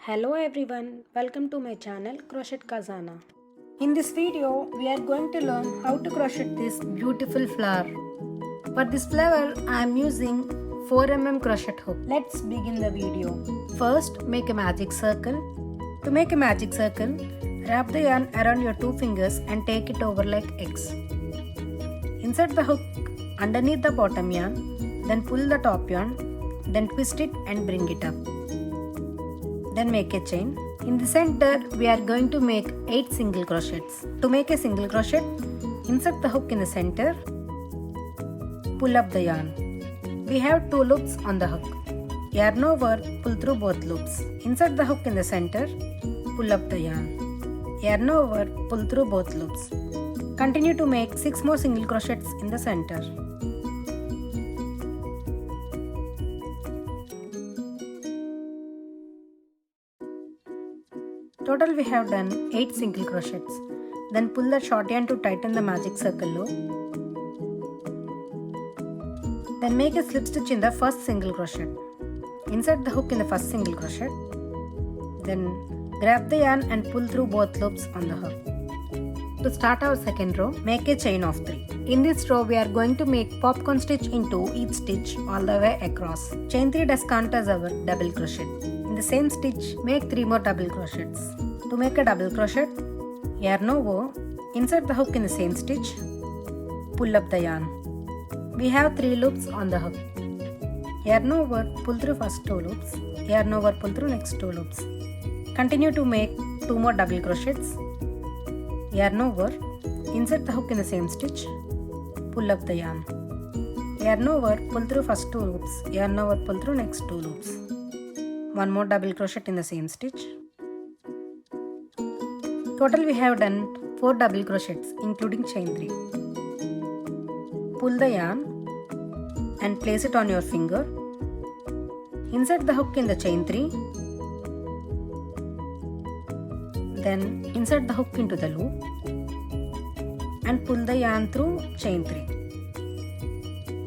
Hello everyone, welcome to my channel Crochet Khazana. In this video, we are going to learn how to crochet this beautiful flower. For this flower, I am using 4mm crochet hook. Let's begin the video. First, make a magic circle. To make a magic circle, wrap the yarn around your two fingers and take it over like X. Insert the hook underneath the bottom yarn, then pull the top yarn, then twist it and bring it up. Then make a chain. In the center, we are going to make 8 single crochets. To make a single crochet, insert the hook in the center, pull up the yarn. We have 2 loops on the hook. Yarn over, pull through both loops. Insert the hook in the center, pull up the yarn. Yarn over, pull through both loops. Continue to make 6 more single crochets in the center. Total we have done 8 single crochets. Then pull the short yarn to tighten the magic circle loop. Then make a slip stitch in the first single crochet. Insert the hook in the first single crochet. Then grab the yarn and pull through both loops on the hook. To start our second row, make a chain of 3. In this row, we are going to make popcorn stitch into each stitch all the way across. Chain 3 does count as our double crochet. In the same stitch, make 3 more double crochets. To make a double crochet, yarn over, insert the hook in the same stitch, pull up the yarn. We have 3 loops on the hook. Yarn over, pull through first 2 loops, yarn over, pull through next 2 loops. Continue to make 2 more double crochets. Yarn over, insert the hook in the same stitch, pull up the yarn. Yarn over, pull through first 2 loops, yarn over, pull through next 2 loops. 1 more double crochet in the same stitch. Total we have done 4 double crochets including chain 3. Pull the yarn and place it on your finger. Insert the hook in the chain 3. Then insert the hook into the loop and pull the yarn through chain 3.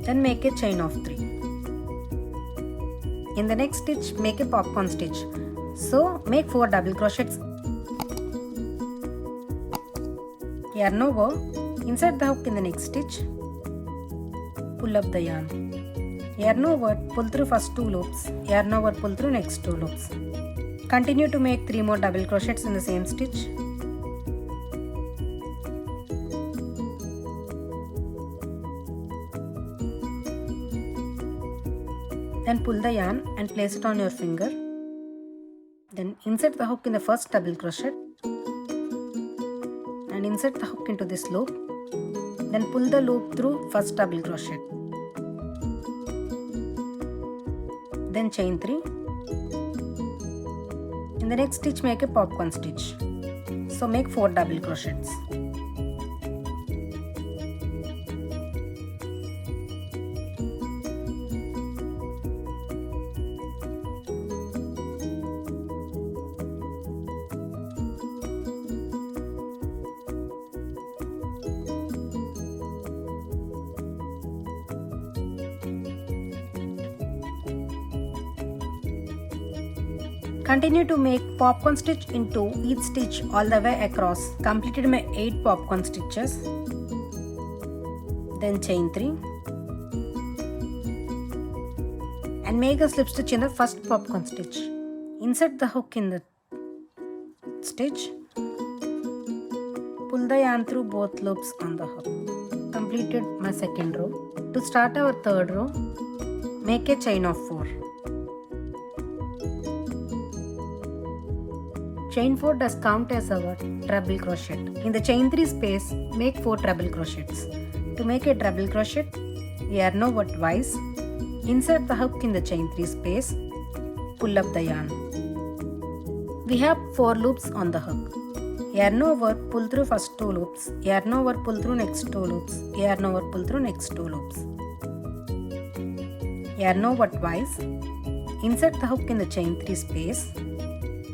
Then make a chain of 3. In the next stitch, make a popcorn stitch. So make 4 double crochets. Yarn over, insert the hook in the next stitch, pull up the yarn. Yarn over, pull through first 2 loops, yarn over, pull through next 2 loops. Continue to make 3 more double crochets in the same stitch. Then pull the yarn and place it on your finger. Then insert the hook in the first double crochet and insert the hook into this loop. Then pull the loop through first double crochet. Then chain 3. In the next stitch, make a popcorn stitch. So make 4 double crochets. Continue to make popcorn stitch into each stitch all the way across. Completed my 8 popcorn stitches. Then chain 3 and make a slip stitch in the first popcorn stitch. Insert the hook in the stitch. Pull the yarn through both loops on the hook. Completed my second row. To start our third row, make a chain of 4. Chain 4 does count as our treble crochet. In the chain 3 space, make 4 treble crochets. To make a treble crochet, yarn over twice, insert the hook in the chain 3 space, pull up the yarn. We have 4 loops on the hook. Yarn over, pull through first 2 loops, yarn over, pull through next 2 loops, yarn over, pull through next 2 loops. Yarn over twice, insert the hook in the chain 3 space,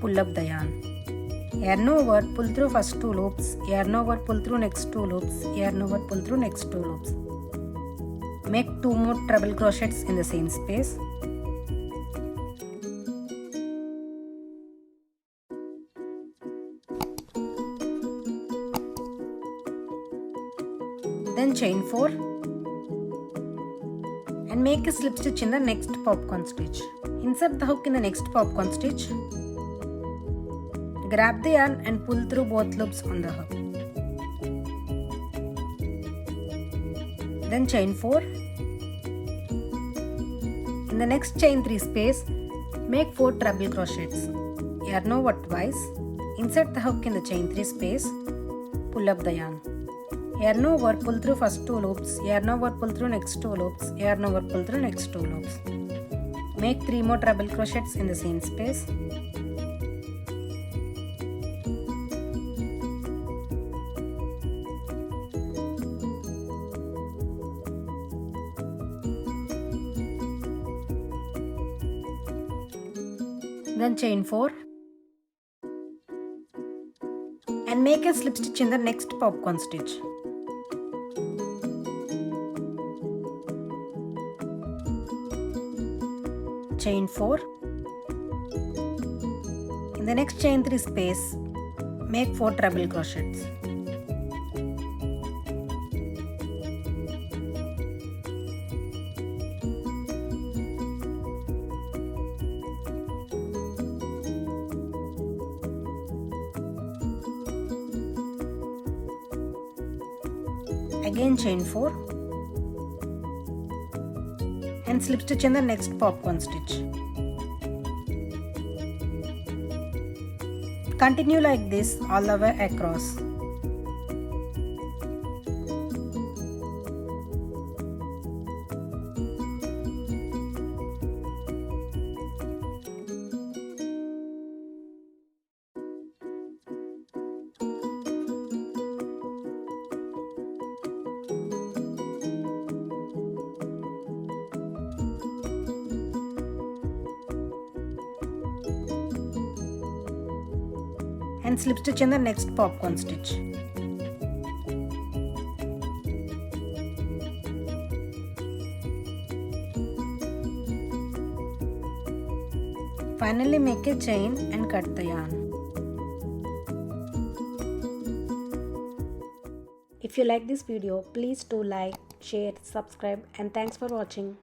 pull up the yarn. Yarn over, pull through first 2 loops, yarn over, pull through next 2 loops, yarn over, pull through next 2 loops. Make 2 more treble crochets in the same space. Then chain 4 and make a slip stitch in the next popcorn stitch. Insert the hook in the next popcorn stitch. Grab the yarn and pull through both loops on the hook. Then chain 4. In the next chain 3 space, make 4 treble crochets. Yarn over twice. Insert the hook in the chain 3 space. Pull up the yarn. Yarn over, pull through first 2 loops. Yarn over, pull through next 2 loops. Yarn over, pull through next 2 loops. Make 3 more treble crochets in the same space. Then chain 4 and make a slip stitch in the next popcorn stitch. Chain 4. In the next chain 3 space, make 4 treble crochets. Again chain 4 and slip stitch in the next popcorn stitch. Continue like this all the way across. And slip stitch in the next popcorn stitch. Finally make a chain and cut the yarn. If you like this video, please do like, share, subscribe, and thanks for watching.